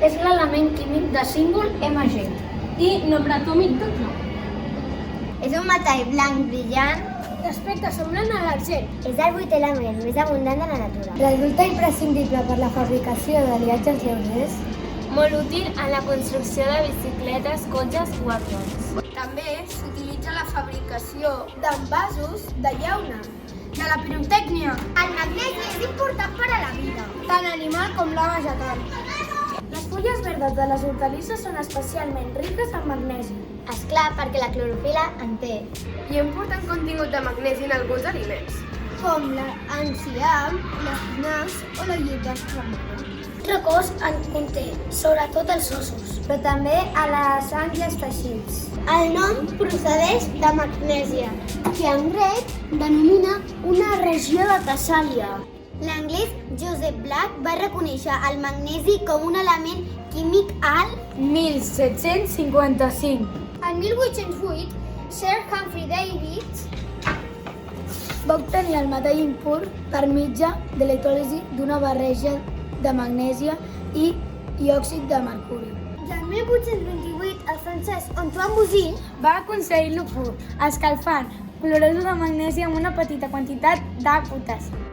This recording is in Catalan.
és l'element químic de símbol Mg. I nombre atòmic de 9. És un metall blanc brillant. D'aspecte semblant a l'argent. És el 8è element més abundant de la natura. Resulta imprescindible per la fabricació d'aliatges lleugers. Molt útil en la construcció de bicicletes, cotxes o avions. També s'utilitza la fabricació d'envasos de llauna, de la pirotècnia, El magnesi és important per a la vida. tant animal com la vegetal. Les fulles verdes de les hortalisses són especialment riques en magnesi. És clar, perquè la clorofila en té. Hi ha important contingut de magnesi en alguns aliments. Com l'enciam, l'espinacs o la llet d'escamada. Altre cos en conté, sobretot els ossos. Però també a la sang i els teixits. El nom procedeix de Magnèsia, que en grec denomina una regió de Tessàlia. L'anglès Joseph Black va reconèixer el magnesi com un element químic al 1755. En 1808, Sir Humphrey Davy Va obtenir el metall impur per mitjà de l'electròlisi d'una barreja de magnèsia i diòxid de mercuri. I en 1828, el francès Antoine Bousin Va aconseguir-lo pur, escalfant clorur de magnesi amb una petita quantitat de potassi.